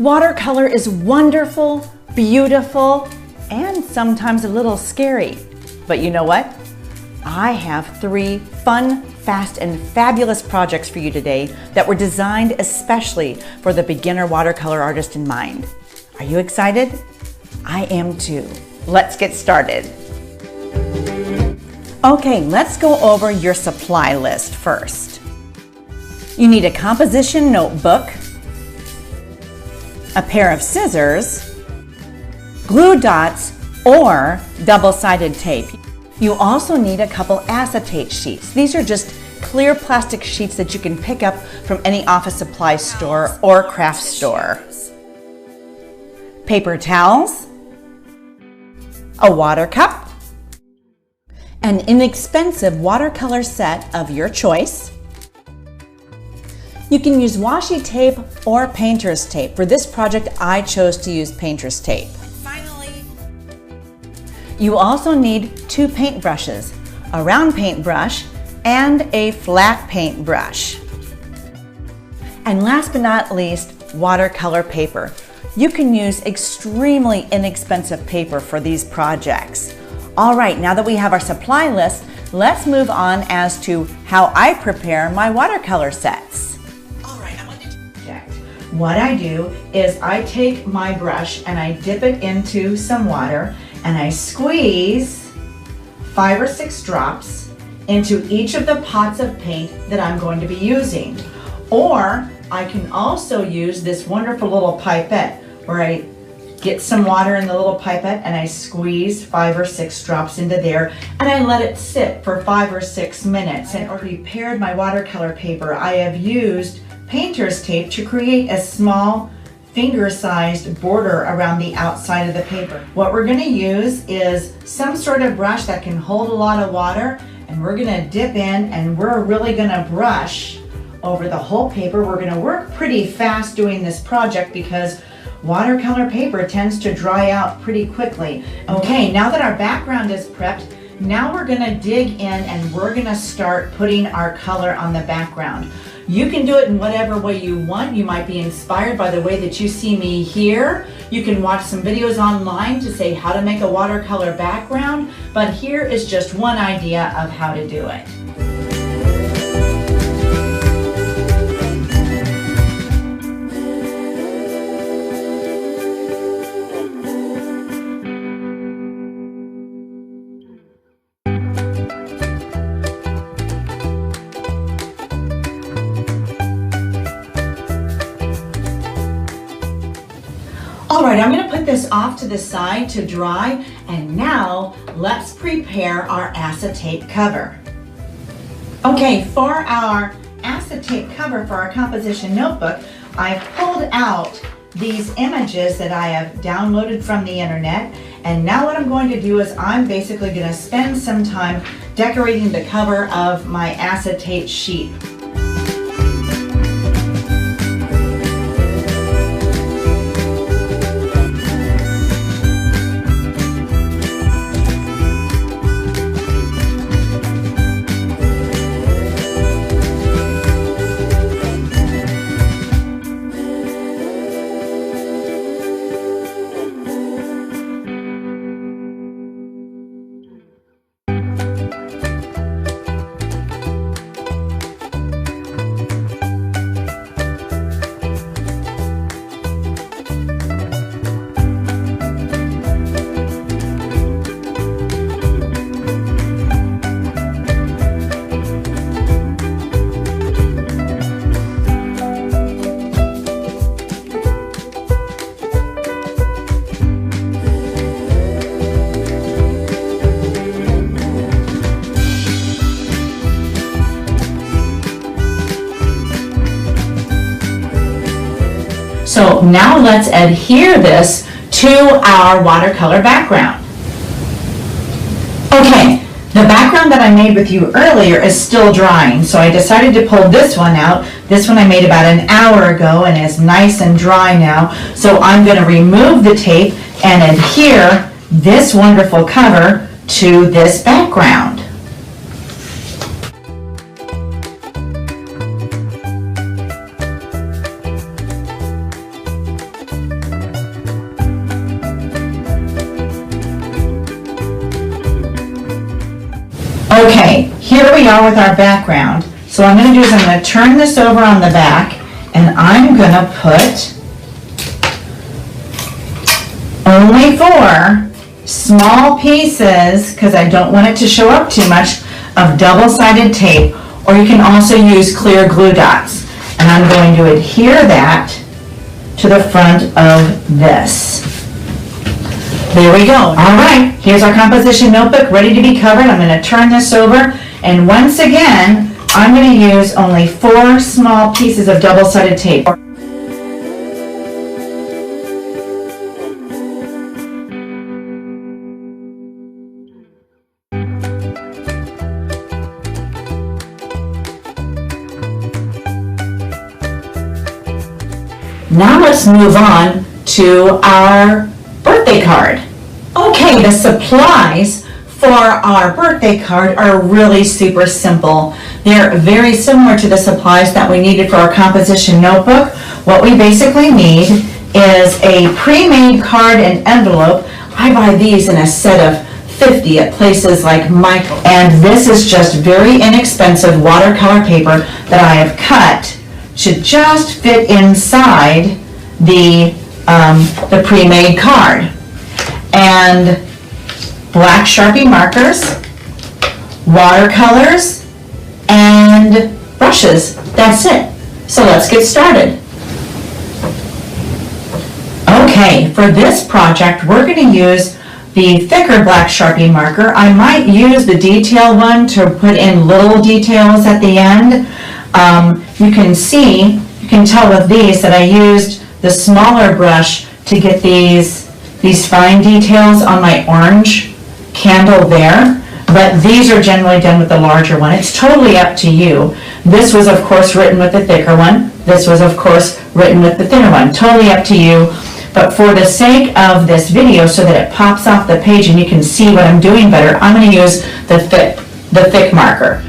Watercolor is wonderful, beautiful, and sometimes a little scary. But you know what? I have 3 fun, fast, and fabulous projects for you today that were designed especially for the beginner watercolor artist in mind. Are you excited? I am too. Let's get started. Okay, let's go over your supply list first. You need a composition notebook, a pair of scissors, glue dots, or double-sided tape. You also need a couple acetate sheets. These are just clear plastic sheets that you can pick up from any office supply store or craft store. Paper towels, a water cup, an inexpensive watercolor set of your choice. You can use washi tape or painter's tape. For this project, I chose to use painter's tape. Finally, you also need 2 paintbrushes, a round paintbrush and a flat paintbrush. And last but not least, watercolor paper. You can use extremely inexpensive paper for these projects. All right, now that we have our supply list, let's move on as to how I prepare my watercolor sets. All right, I'm going to check. What I do is I take my brush and I dip it into some water and I squeeze 5 or 6 drops into each of the pots of paint that I'm going to be using. Or I can also use this wonderful little pipette where I get some water in the little pipette and I squeeze 5 or 6 drops into there and I let it sit for 5 or 6 minutes. And I prepared my watercolor paper. I have used painter's tape to create a small finger-sized border around the outside of the paper. What we're going to use is some sort of brush that can hold a lot of water, and we're going to dip in and we're really going to brush over the whole paper. We're going to work pretty fast doing this project because watercolor paper tends to dry out pretty quickly. Okay, now that our background is prepped, now we're going to dig in and we're going to start putting our color on the background. You can do it in whatever way you want. You might be inspired by the way that you see me here. You can watch some videos online to say how to make a watercolor background, but here is just one idea of how to do it. All right, I'm going to put this off to the side to dry, and now let's prepare our acetate cover. Okay, for our acetate cover for our composition notebook, I've pulled out these images that I have downloaded from the internet, and now what I'm going to do is I'm basically going to spend some time decorating the cover of my acetate sheet. So now let's adhere this to our watercolor background. Okay, the background that I made with you earlier is still drying, so I decided to pull this one out. This one I made about an hour ago and is nice and dry now. So I'm going to remove the tape and adhere this wonderful cover to this background. Okay, here we are with our background. So what I'm going to do is I'm going to turn this over on the back, and I'm going to put only 4 small pieces, because I don't want it to show up too much, of double-sided tape, or you can also use clear glue dots. And I'm going to adhere that to the front of this. There we go. All right, here's our composition notebook ready to be covered. I'm going to turn this over, and once again, I'm going to use only 4 small pieces of double-sided tape. Now let's move on to our birthday card. Okay, the supplies for our birthday card are really super simple. They're very similar to the supplies that we needed for our composition notebook. What we basically need is a pre-made card and envelope. I buy these in a set of 50 at places like Michael. And this is just very inexpensive watercolor paper that I have cut to just fit inside the pre-made card. And black Sharpie markers, watercolors, and brushes. That's it. So let's get started. Okay, for this project, we're going to use the thicker black Sharpie marker. I might use the detail one to put in little details at the end. You can tell with these that I used the smaller brush to get these fine details on my orange candle there, but these are generally done with the larger one. It's totally up to you. This was, of course, written with the thicker one. This was, of course, written with the thinner one. Totally up to you. But for the sake of this video, so that it pops off the page and you can see what I'm doing better, I'm going to use the thick marker.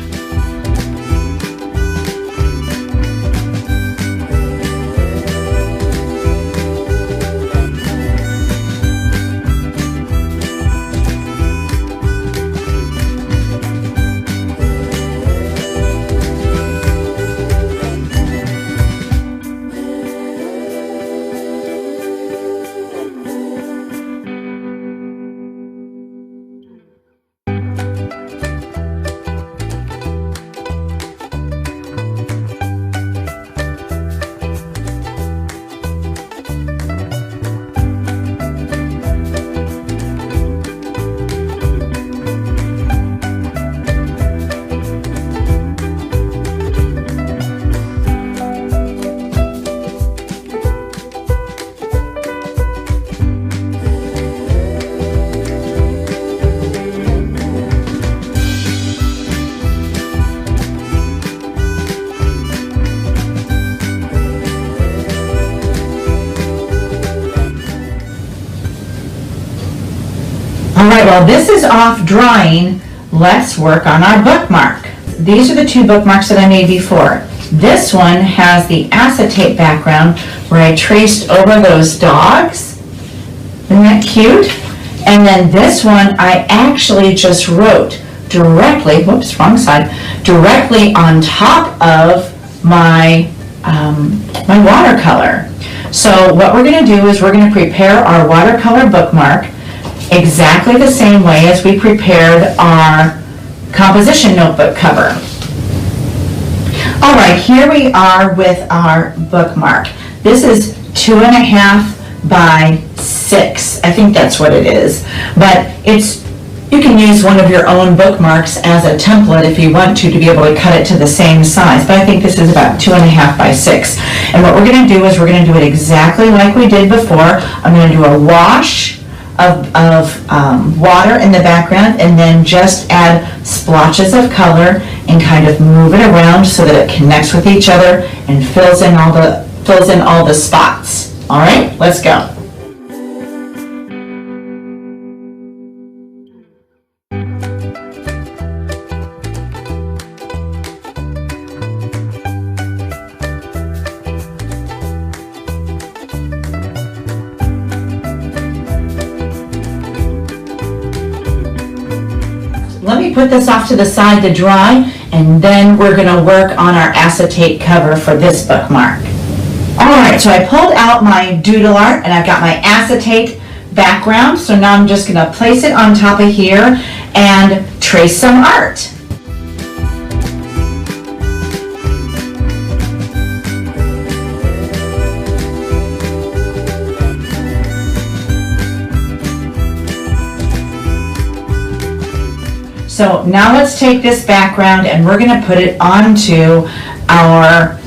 All right, while this is off drying, let's work on our bookmark. These are the 2 bookmarks that I made before. This one has the acetate background where I traced over those dogs. Isn't that cute? And then this one I actually just wrote directly, whoops, wrong side, directly on top of my, my watercolor. So what we're going to do is we're going to prepare our watercolor bookmark exactly the same way as we prepared our composition notebook cover. All right, here we are with our bookmark. This is 2.5 by 6. I think that's what it is. But you can use one of your own bookmarks as a template if you want to be able to cut it to the same size. But I think this is about 2.5 by 6. And what we're going to do is we're going to do it exactly like we did before. I'm going to do a wash of water in the background, and then just add splotches of color and kind of move it around so that it connects with each other and fills in all the spots. All right, let's go. Let me me put this off to the side to dry, and then we're going to work on our acetate cover for this bookmark. Alright, so I pulled out my doodle art and I've got my acetate background, so now I'm just going to place it on top of here and trace some art. So now let's take this background and we're going to put it onto our,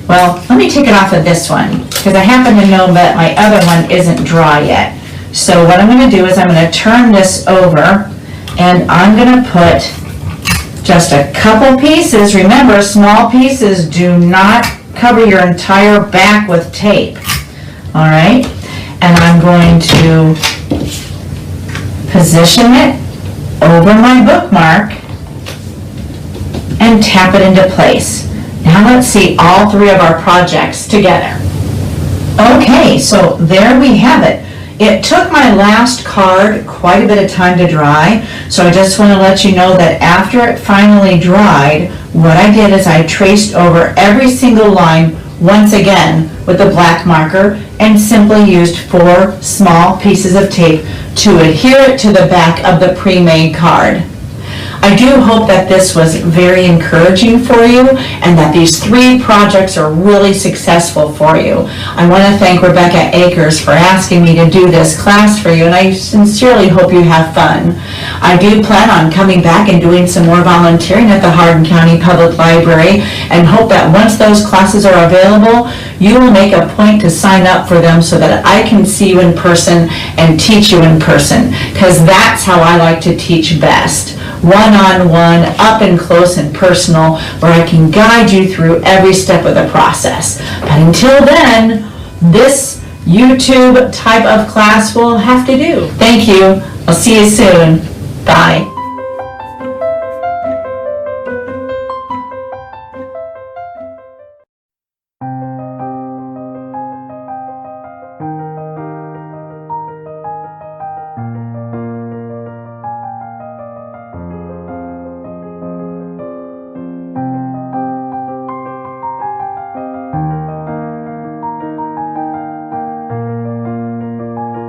well, let me take it off of this one because I happen to know that my other one isn't dry yet. So what I'm going to do is I'm going to turn this over and I'm going to put just a couple pieces. Remember, small pieces do not cover your entire back with tape. All right, and I'm going to position it over my bookmark and tap it into place. Now let's see all three of our projects together. Okay, so there we have it. It took my last card quite a bit of time to dry, so I just want to let you know that after it finally dried, what I did is I traced over every single line once again with the black marker and simply used 4 small pieces of tape to adhere it to the back of the pre-made card. I do hope that this was very encouraging for you and that these 3 projects are really successful for you. I want to thank Rebecca Akers for asking me to do this class for you, and I sincerely hope you have fun. I do plan on coming back and doing some more volunteering at the Hardin County Public Library and hope that once those classes are available, you will make a point to sign up for them so that I can see you in person and teach you in person, because that's how I like to teach best. One-on-one, up and close and personal, where I can guide you through every step of the process. But until then, this YouTube type of class will have to do. Thank you. I'll see you soon. Bye.